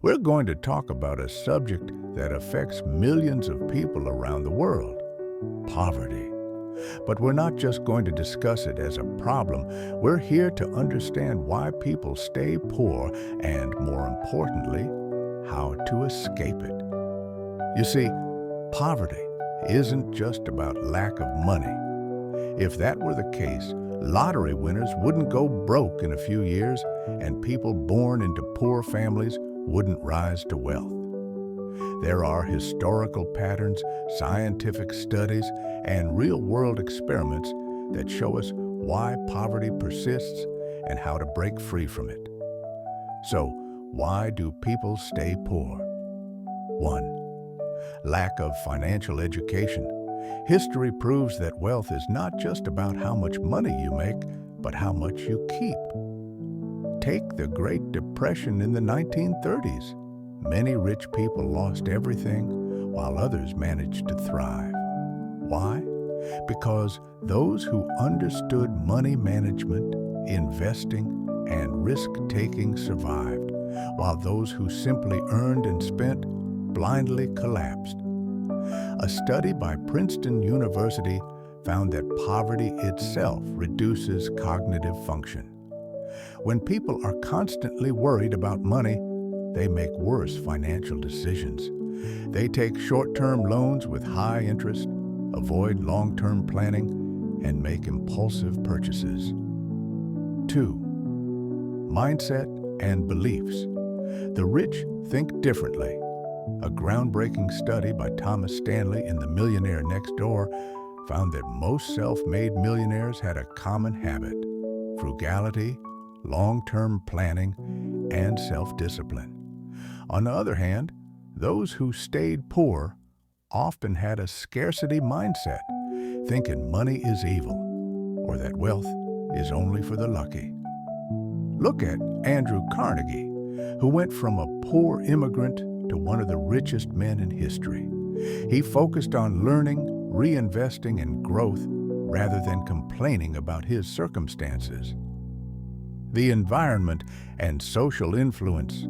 We're going to talk about a subject that affects millions of people around the world: poverty. But we're not just going to discuss it as a problem. We're here to understand why people stay poor and, more importantly, how to escape it. You see, poverty isn't just about lack of money. If that were the case, lottery winners wouldn't go broke in a few years, and people born into poor families wouldn't rise to wealth. There are historical patterns, scientific studies, and real-world experiments that show us why poverty persists and how to break free from it. So, why do people stay poor? 1. Lack of financial education. History proves that wealth is not just about how much money you make, but how much you keep. Take the Great Depression in the 1930s. Many rich people lost everything, while others managed to thrive. Why? Because those who understood money management, investing, and risk-taking survived, while those who simply earned and spent blindly collapsed. A study by Princeton University found that poverty itself reduces cognitive function. When people are constantly worried about money, they make worse financial decisions. They take short-term loans with high interest, avoid long-term planning, and make impulsive purchases. 2. Mindset and beliefs. The rich think differently. A groundbreaking study by Thomas Stanley in The Millionaire Next Door found that most self-made millionaires had a common habit: frugality, long-term planning, and self-discipline. On the other hand, those who stayed poor often had a scarcity mindset, thinking money is evil, or that wealth is only for the lucky. Look at Andrew Carnegie, who went from a poor immigrant to one of the richest men in history. He focused on learning, reinvesting, and growth rather than complaining about his circumstances. The environment and social influence.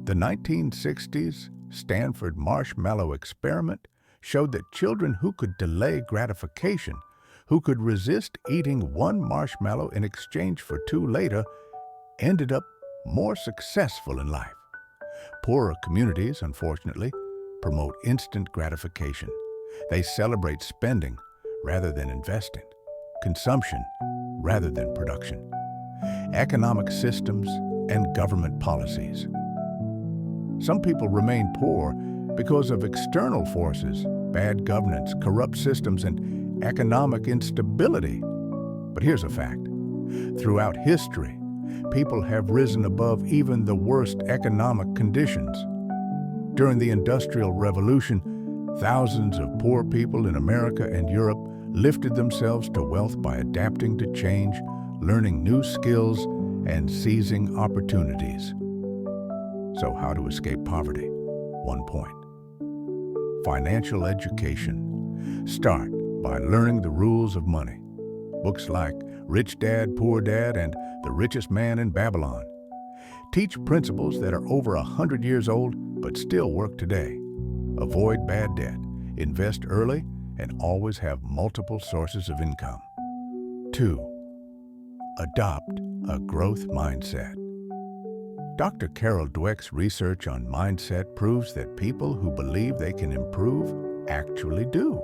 The 1960s Stanford Marshmallow Experiment showed that children who could delay gratification, who could resist eating one marshmallow in exchange for two later, ended up more successful in life. Poorer communities, unfortunately, promote instant gratification. They celebrate spending rather than investing, consumption rather than production, economic systems and government policies. Some people remain poor because of external forces, bad governance, corrupt systems, and economic instability. But here's a fact. Throughout history, people have risen above even the worst economic conditions. During the Industrial Revolution, thousands of poor people in America and Europe lifted themselves to wealth by adapting to change, learning new skills, and seizing opportunities. So how to escape poverty? 1 point. Financial education. Start by learning the rules of money. Books like Rich Dad, Poor Dad, and The Richest Man in Babylon teach principles that are over 100 years old but still work today. Avoid bad debt, invest early, and always have multiple sources of income. 2. Adopt a growth mindset. Dr. Carol Dweck's research on mindset proves that people who believe they can improve actually do.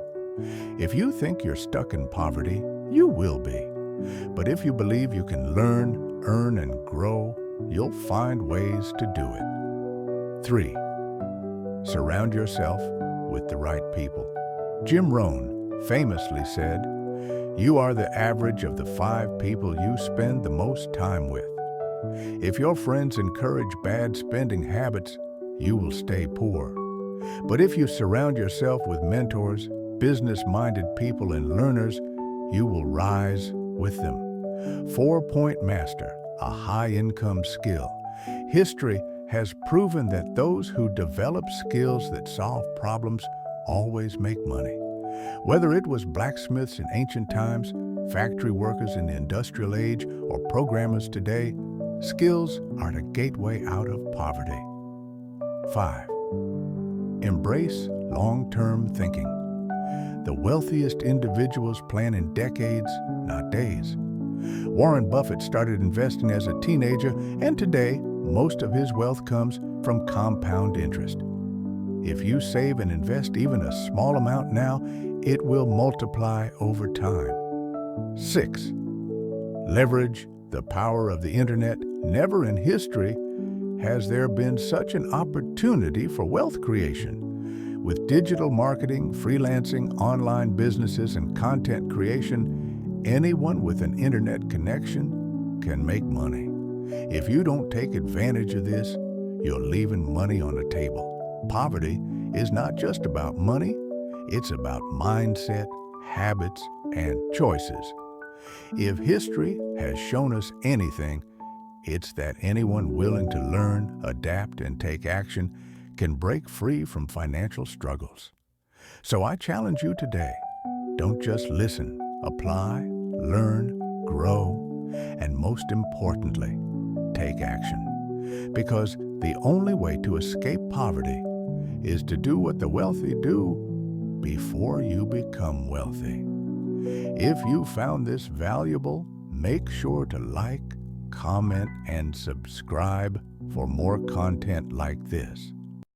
If you think you're stuck in poverty, you will be. But if you believe you can learn, earn, and grow, you'll find ways to do it. 3. Surround yourself with the right people. Jim Rohn famously said, "You are the average of the 5 people you spend the most time with." If your friends encourage bad spending habits, you will stay poor. But if you surround yourself with mentors, business-minded people, and learners, you will rise with them. 4-point master, a high-income skill. History has proven that those who develop skills that solve problems always make money. Whether it was blacksmiths in ancient times, factory workers in the industrial age, or programmers today, skills are the gateway out of poverty. 5. Embrace long-term thinking. The wealthiest individuals plan in decades, not days. Warren Buffett started investing as a teenager, and today, most of his wealth comes from compound interest. If you save and invest even a small amount now, it will multiply over time. 6. Leverage the power of the internet. Never in history has there been such an opportunity for wealth creation. With digital marketing, freelancing, online businesses, and content creation, anyone with an internet connection can make money. If you don't take advantage of this, you're leaving money on the table. Poverty is not just about money, it's about mindset, habits, and choices. If history has shown us anything, it's that anyone willing to learn, adapt, and take action can break free from financial struggles. So I challenge you today, don't just listen, apply, learn, grow, and most importantly, take action. Because the only way to escape poverty is to do what the wealthy do before you become wealthy. If you found this valuable, make sure to like, comment, and subscribe for more content like this.